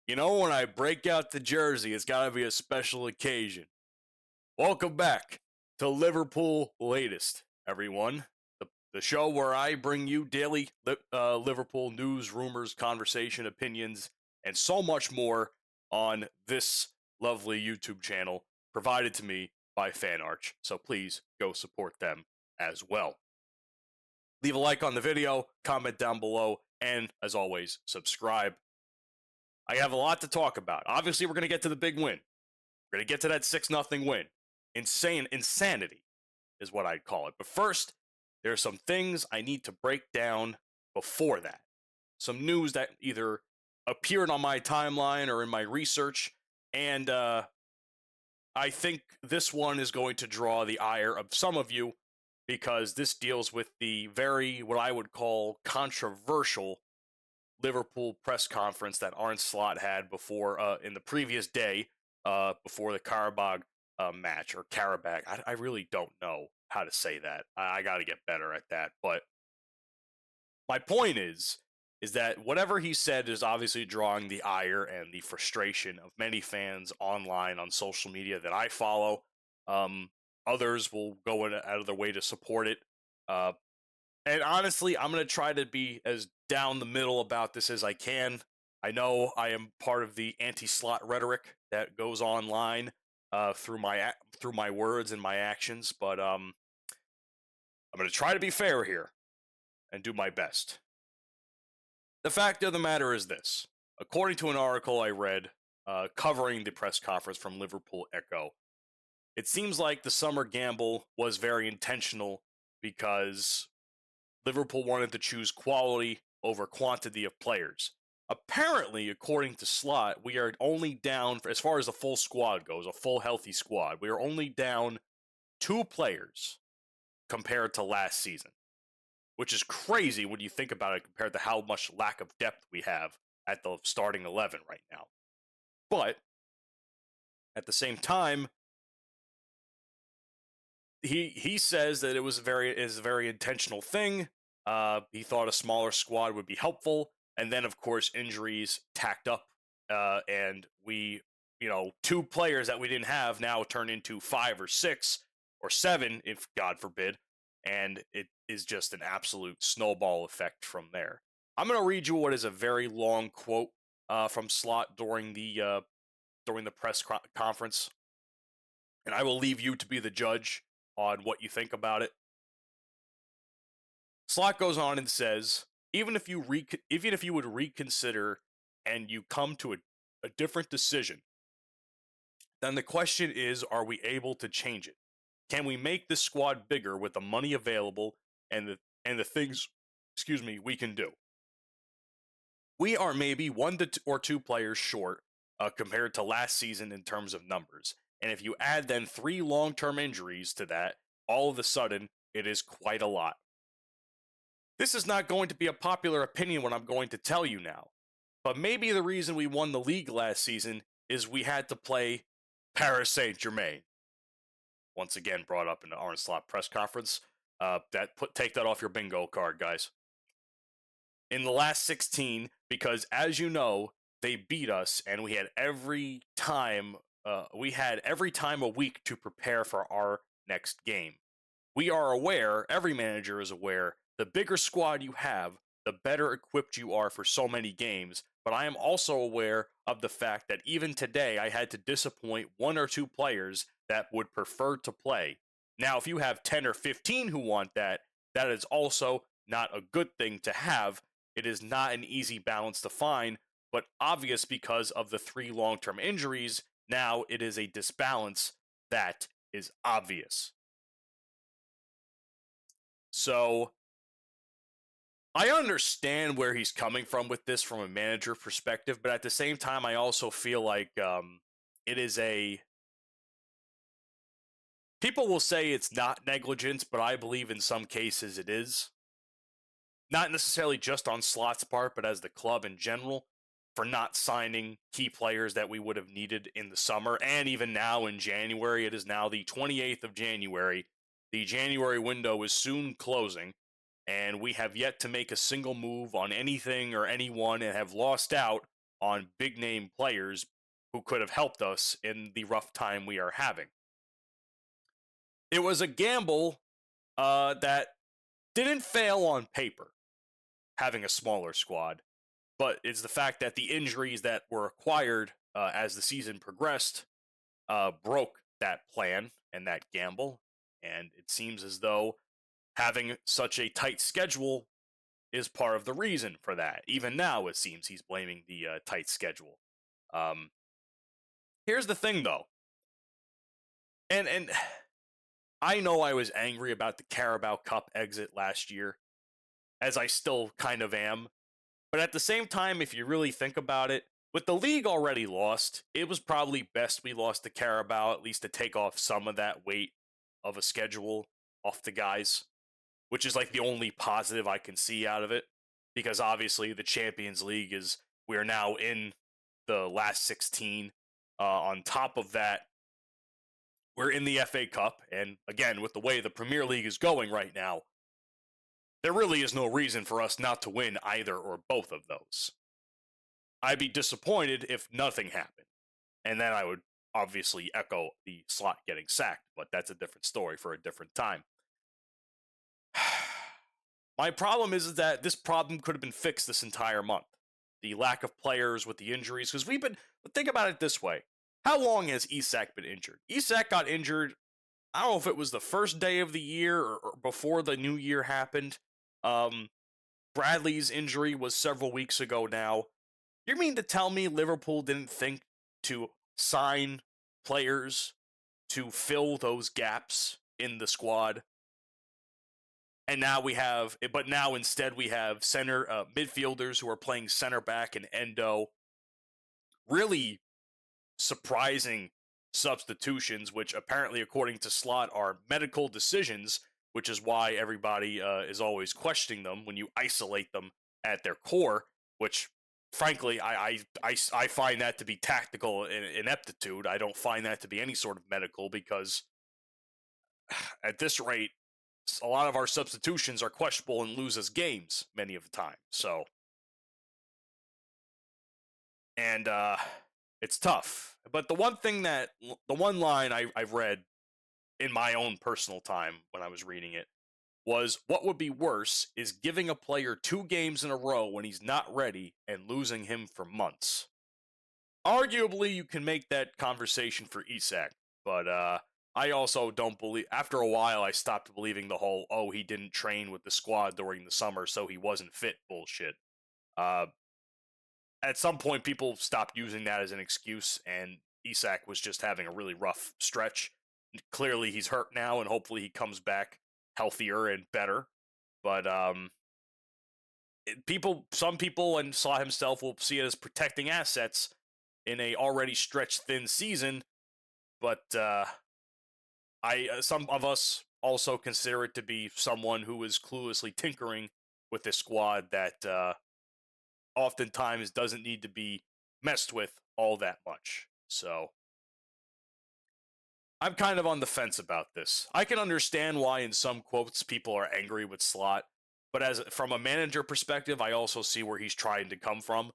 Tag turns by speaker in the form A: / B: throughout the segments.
A: You know, when I break out the jersey, it's got to be a special occasion. Welcome back to Liverpool Latest, everyone. The show where I bring you daily Liverpool news, rumors, conversation, opinions, and so much more on this lovely YouTube channel provided to me by FanArch. So please go support them as well. Leave a like on the video, comment down below, and as always, subscribe. I have a lot to talk about. Obviously, we're going to get to the big win. We're going to get to that 6-0 win. Insanity is what I'd call it. But first, there are some things I need to break down before that. Some news that either appeared on my timeline or in my research. And I think this one is going to draw the ire of some of you because this deals with the very, what I would call, controversial Liverpool press conference that Arne Slot had before in the previous day before the Karabag match, or Karabag. I really don't know how to say that. I got to get better at that. But my point is that whatever he said is obviously drawing the ire and the frustration of many fans online on social media that I follow. Others will go out of their way to support it. And honestly, I'm going to try to be as down the middle about this as I can. I know I am part of the anti-Slot rhetoric that goes online through my words and my actions, but I'm going to try to be fair here and do my best. The fact of the matter is this. According to an article I read covering the press conference from Liverpool Echo, it seems like the summer gamble was very intentional because Liverpool wanted to choose quality over quantity of players. Apparently, according to Slot, we are only down, as far as the full squad goes, a full healthy squad, we are only down 2 players compared to last season, which is crazy when you think about it compared to how much lack of depth we have at the starting 11 right now. But at the same time, he says that it was a very intentional thing. He thought a smaller squad would be helpful, and then of course injuries tacked up, and we, 2 players that we didn't have now turn into 5 or 6 or 7, if God forbid, and it is just an absolute snowball effect from there. I'm going to read you what is a very long quote from Slot during the press conference, and I will leave you to be the judge on what you think about it. Slot goes on and says, even if you would reconsider and you come to a different decision, then the question is, are we able to change it? Can we make this squad bigger with the money available and the things, we can do? We are maybe 1 or 2 players short compared to last season in terms of numbers. And if you add then 3 long-term injuries to that, all of a sudden, it is quite a lot. This is not going to be a popular opinion what I'm going to tell you now, but maybe the reason we won the league last season is we had to play Paris Saint-Germain. Once again brought up in the Arne Slot press conference. Take that off your bingo card, guys. In the last 16, because as you know, they beat us, and we had every time a week to prepare for our next game. We are aware, every manager is aware, the bigger squad you have, the better equipped you are for so many games, but I am also aware of the fact that even today I had to disappoint 1 or 2 players that would prefer to play. Now, if you have 10 or 15 who want that, that is also not a good thing to have. It is not an easy balance to find, but obvious because of the 3 long-term injuries, now it is a disbalance that is obvious. So, I understand where he's coming from with this from a manager perspective, but at the same time, I also feel like it is people will say it's not negligence, but I believe in some cases it is. Not necessarily just on Slot's part, but as the club in general, for not signing key players that we would have needed in the summer, and even now in January. It is now the 28th of January. The January window is soon closing, and we have yet to make a single move on anything or anyone and have lost out on big name players who could have helped us in the rough time we are having. It was a gamble that didn't fail on paper, having a smaller squad, but it's the fact that the injuries that were acquired as the season progressed broke that plan and that gamble. And it seems as though having such a tight schedule is part of the reason for that. Even now, it seems he's blaming the tight schedule. Um, Here's the thing, though, and I know I was angry about the Carabao Cup exit last year, as I still kind of am. But at the same time, if you really think about it, with the league already lost, it was probably best we lost the Carabao, at least to take off some of that weight of a schedule off the guys, which is like the only positive I can see out of it. Because obviously the Champions League is, we are now in the last 16. On top of that, we're in the FA Cup. And again, with the way the Premier League is going right now, there really is no reason for us not to win either or both of those. I'd be disappointed if nothing happened. And then I would obviously echo the Slot getting sacked, but that's a different story for a different time. My problem is that this problem could have been fixed this entire month. The lack of players with the injuries, because think about it this way. How long has Isak been injured? Isak got injured, I don't know if it was the first day of the year or before the new year happened. Bradley's injury was several weeks ago now. You mean to tell me Liverpool didn't think to sign players to fill those gaps in the squad? And now instead we have center midfielders who are playing center back and Endo. Really surprising substitutions, which apparently, according to Slot, are medical decisions, which is why everybody is always questioning them when you isolate them at their core, which frankly, I find that to be tactical ineptitude. I don't find that to be any sort of medical, because at this rate, a lot of our substitutions are questionable and lose us games many of the time. So, and it's tough. But the one line I've read in my own personal time when I was reading it was, what would be worse is giving a player 2 games in a row when he's not ready and losing him for months. Arguably, you can make that conversation for Isak, but I also don't believe, after a while, I stopped believing the whole, oh, he didn't train with the squad during the summer, so he wasn't fit bullshit. At some point, people stopped using that as an excuse, and Isak was just having a really rough stretch. Clearly, he's hurt now, and hopefully he comes back healthier and better. But some people, and Salah himself, will see it as protecting assets in a already stretched thin season. But some of us also consider it to be someone who is cluelessly tinkering with this squad that oftentimes doesn't need to be messed with all that much. So I'm kind of on the fence about this. I can understand why in some quotes people are angry with Slot, but from a manager perspective, I also see where he's trying to come from.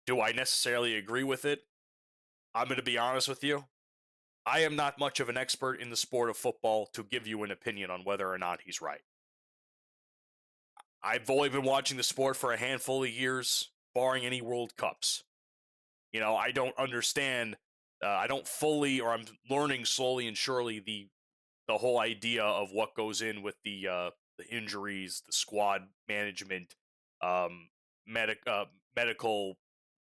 A: Do I necessarily agree with it? I'm going to be honest with you. I am not much of an expert in the sport of football to give you an opinion on whether or not he's right. I've only been watching the sport for a handful of years, barring any World Cups. I don't understand. I don't fully, or I'm learning slowly and surely the whole idea of what goes in with the injuries, the squad management, medical,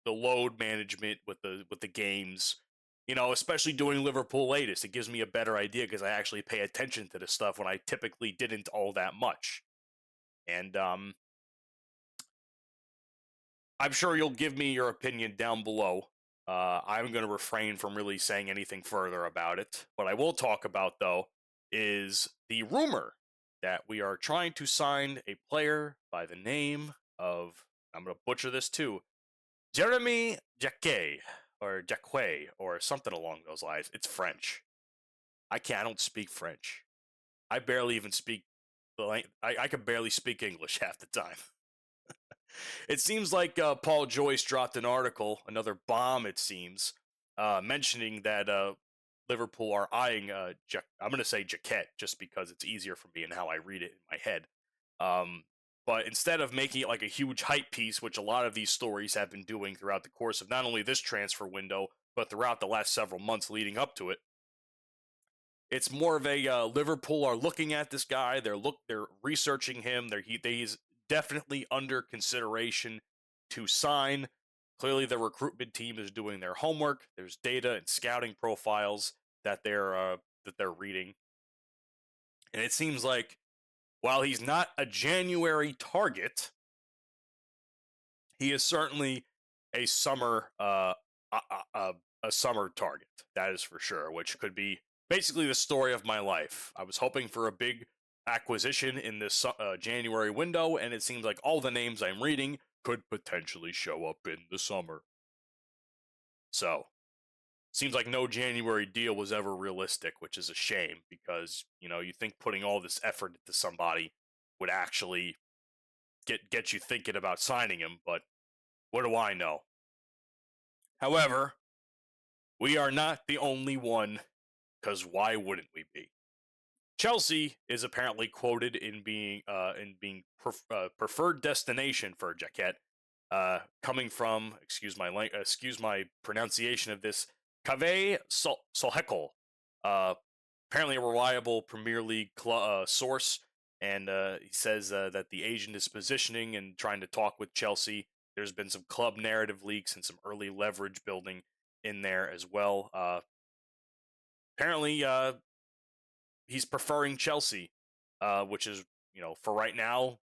A: the load management with the games. Especially doing Liverpool Latest, it gives me a better idea because I actually pay attention to this stuff when I typically didn't all that much. And I'm sure you'll give me your opinion down below. I'm going to refrain from really saying anything further about it. What I will talk about, though, is the rumor that we are trying to sign a player by the name of, I'm going to butcher this too, Jeremy Jacquet, or something along those lines. It's French. I don't speak French. I barely even speak I can barely speak English half the time. It seems like Paul Joyce dropped an article, another bomb, it seems, mentioning that Liverpool are eyeing, I'm going to say Jaquette just because it's easier for me and how I read it in my head. Um, but instead of making it like a huge hype piece, which a lot of these stories have been doing throughout the course of not only this transfer window, but throughout the last several months leading up to it, it's more of a Liverpool are looking at this guy. They're researching him. He's definitely under consideration to sign. Clearly, the recruitment team is doing their homework. There's data and scouting profiles that they're reading, and it seems like while he's not a January target, he is certainly a summer a summer target. That is for sure, which could be basically the story of my life. I was hoping for a big acquisition in this January window, and it seems like all the names I'm reading could potentially show up in the summer. So, seems like no January deal was ever realistic, which is a shame because, you think putting all this effort into somebody would actually get you thinking about signing him, but what do I know? However, we are not the only one, because why wouldn't we be? Chelsea is apparently quoted in being preferred destination for Jaquette, coming from excuse my pronunciation of this, Cave Solhekel, apparently a reliable Premier League source, and he says that the agent is positioning and trying to talk with Chelsea. There's been some club narrative leaks and some early leverage building in there as well. Apparently, he's preferring Chelsea, which is, for right now,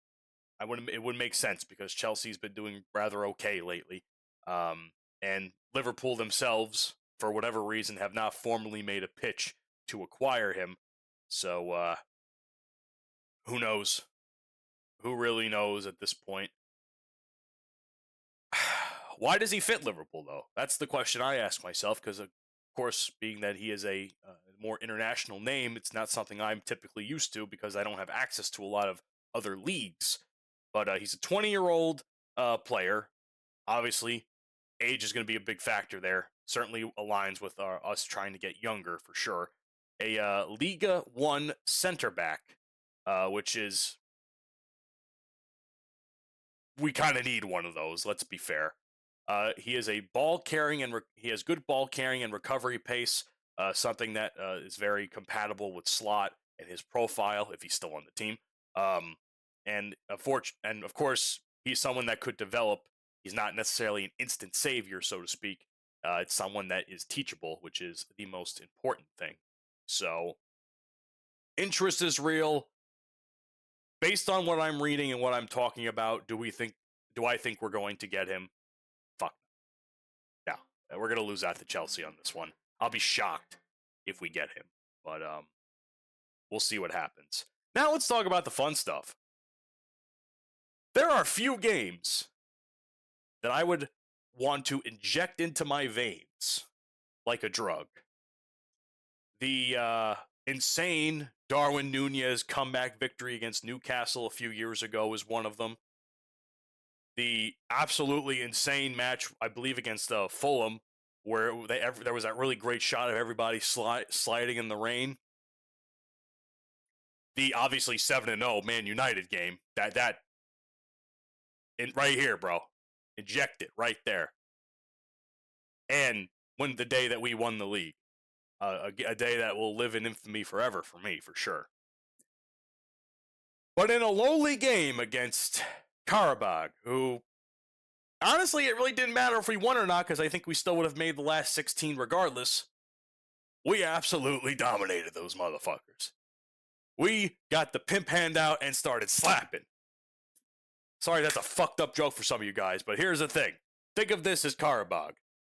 A: it wouldn't make sense because Chelsea's been doing rather okay lately, and Liverpool themselves, for whatever reason, have not formally made a pitch to acquire him. So, who knows? Who really knows at this point? Why does he fit Liverpool, though? That's the question I ask myself, because, of course, being that he is a more international name, it's not something I'm typically used to because I don't have access to a lot of other leagues. But he's a 20-year-old player. Obviously, age is going to be a big factor there. Certainly aligns with us trying to get younger for sure. A Liga 1 center back, which is, we kind of need one of those, let's be fair. He is a ball carrying and he has good ball carrying and recovery pace, something that is very compatible with Slot and his profile if he's still on the team. And of course, he's someone that could develop. He's not necessarily an instant savior, so to speak. It's someone that is teachable, which is the most important thing. So, interest is real. Based on what I'm reading and what I'm talking about, do I think we're going to get him? Fuck no. We're going to lose out to Chelsea on this one. I'll be shocked if we get him, but we'll see what happens. Now let's talk about the fun stuff. There are few games that I would want to inject into my veins like a drug. The insane Darwin Nunez comeback victory against Newcastle a few years ago is one of them. The absolutely insane match, I believe, against Fulham, where there was that really great shot of everybody sliding in the rain. The obviously 7-0 Man United game, right here, bro. Inject it right there. And when the day that we won the league, a day that will live in infamy forever for me, for sure. But in a lowly game against Karabakh, who, honestly, it really didn't matter if we won or not, because I think we still would have made the last 16 regardless. We absolutely dominated those motherfuckers. We got the pimp hand out and started slapping. Sorry, that's a fucked up joke for some of you guys, but here's the thing. Think of this as Karabakh.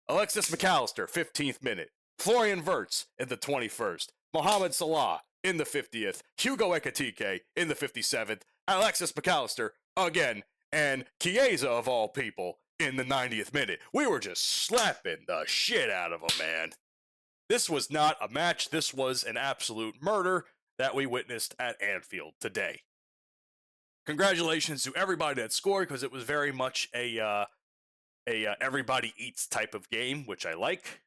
A: Alexis McAllister, 15th minute. Florian Wirtz in the 21st. Mohamed Salah in the 50th. Hugo Ekitike in the 57th. Alexis McAllister again. And Chiesa, of all people, in the 90th minute. We were just slapping the shit out of them, man. This was not a match. This was an absolute murder that we witnessed at Anfield today. congratulations to everybody that scored because it was very much a everybody eats type of game, which I like.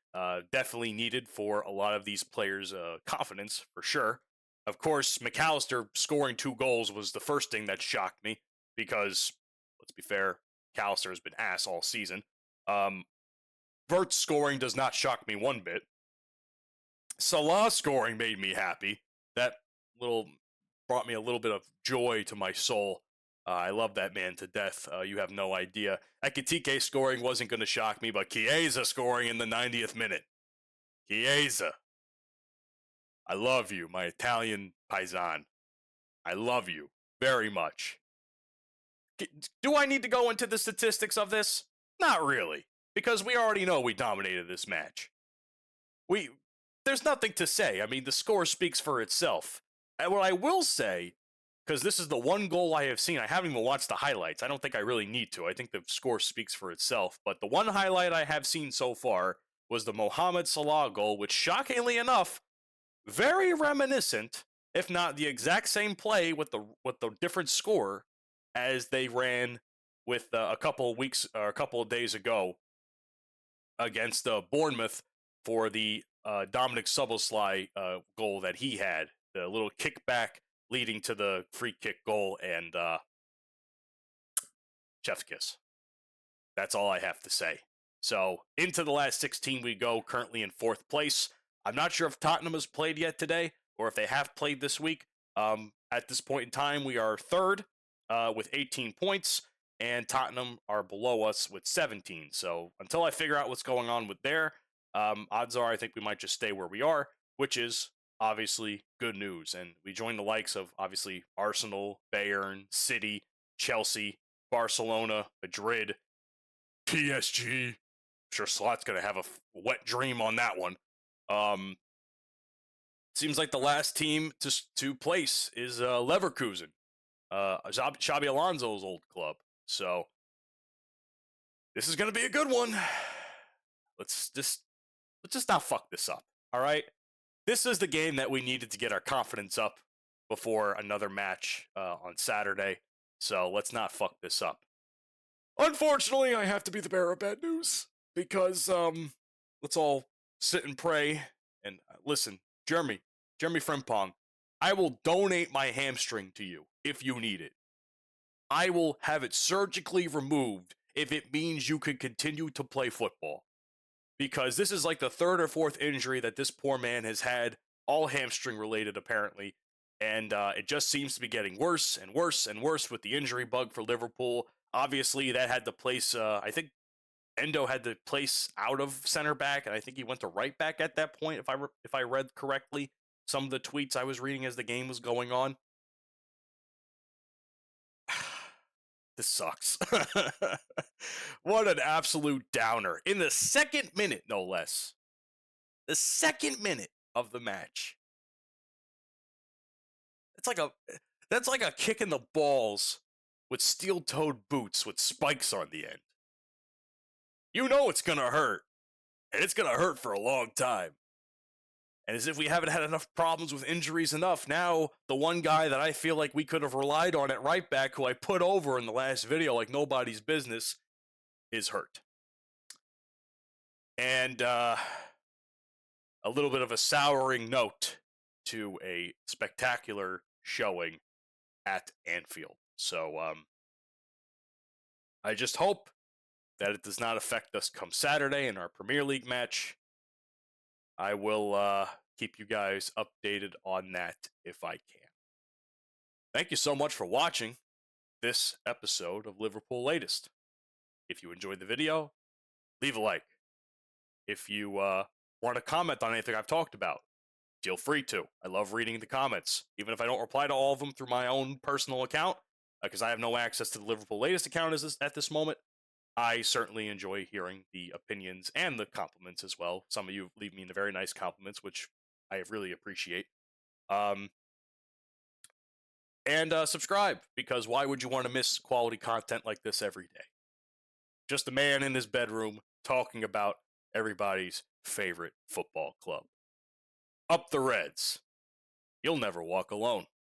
A: Definitely needed for a lot of these players' confidence for sure. Of course, McAllister scoring 2 goals was the first thing that shocked me because, let's be fair, McAllister has been ass all season. Vert's scoring does not shock me one bit. Salah scoring made me happy. That little brought me a little bit of joy to my soul. I love that man to death. You have no idea. Ekitike scoring wasn't going to shock me, but Chiesa scoring in the 90th minute. Chiesa. I love you, my Italian paisan. I love you very much. Do I need to go into the statistics of this? Not really, because we already know we dominated this match. There's nothing to say. I mean, the score speaks for itself. And what I will say, because this is the one goal I have seen, I haven't even watched the highlights. I don't think I really need to. I think the score speaks for itself. But the one highlight I have seen so far was the Mohamed Salah goal, which shockingly enough, very reminiscent, if not the exact same play with the different score as they ran with a couple of days ago against Bournemouth for the Dominic Szoboszlai goal that he had, the little kickback leading to the free kick goal, and chef's kiss. That's all I have to say. So into the last 16 we go, currently in 4th place. I'm not sure if Tottenham has played yet today or if they have played this week. At this point in time, we are 3rd with 18 points, and Tottenham are below us with 17. So until I figure out what's going on with there, odds are I think we might just stay where we are, which is obviously good news. And we join the likes of, obviously, Arsenal, Bayern, City, Chelsea, Barcelona, Madrid, PSG. I'm sure Slot's going to have a wet dream on that one. Seems like the last team to place is Leverkusen, Xabi Alonso's old club. So this is going to be a good one. Let's just not fuck this up, all right? This is the game that we needed to get our confidence up before another match on Saturday. So let's not fuck this up. Unfortunately, I have to be the bearer of bad news because let's all sit and pray and listen. Jeremy Frimpong, I will donate my hamstring to you if you need it. I will have it surgically removed if it means you can continue to play football. Because this is like the 3rd or 4th injury that this poor man has had, all hamstring related apparently, and it just seems to be getting worse and worse and worse with the injury bug for Liverpool. Obviously, that had to place, I think Endo had to place out of center back, and I think he went to right back at that point, if I read correctly some of the tweets I was reading as the game was going on. This sucks. What an absolute downer. In the 2nd minute, no less. The 2nd minute of the match. That's like a kick in the balls with steel-toed boots with spikes on the end. You know it's going to hurt. And it's going to hurt for a long time. And as if we haven't had enough problems with injuries enough, now the one guy that I feel like we could have relied on at right back, who I put over in the last video like nobody's business, is hurt. And a little bit of a souring note to a spectacular showing at Anfield. So I just hope that it does not affect us come Saturday in our Premier League match. I will keep you guys updated on that if I can. Thank you so much for watching this episode of Liverpool Latest. If you enjoyed the video, leave a like. If you want to comment on anything I've talked about, feel free to. I love reading the comments, even if I don't reply to all of them through my own personal account, because I have no access to the Liverpool Latest account at this moment. I certainly enjoy hearing the opinions and the compliments as well. Some of you leave me the very nice compliments, which I really appreciate. And subscribe, because why would you want to miss quality content like this every day? Just a man in his bedroom talking about everybody's favorite football club. Up the Reds. You'll never walk alone.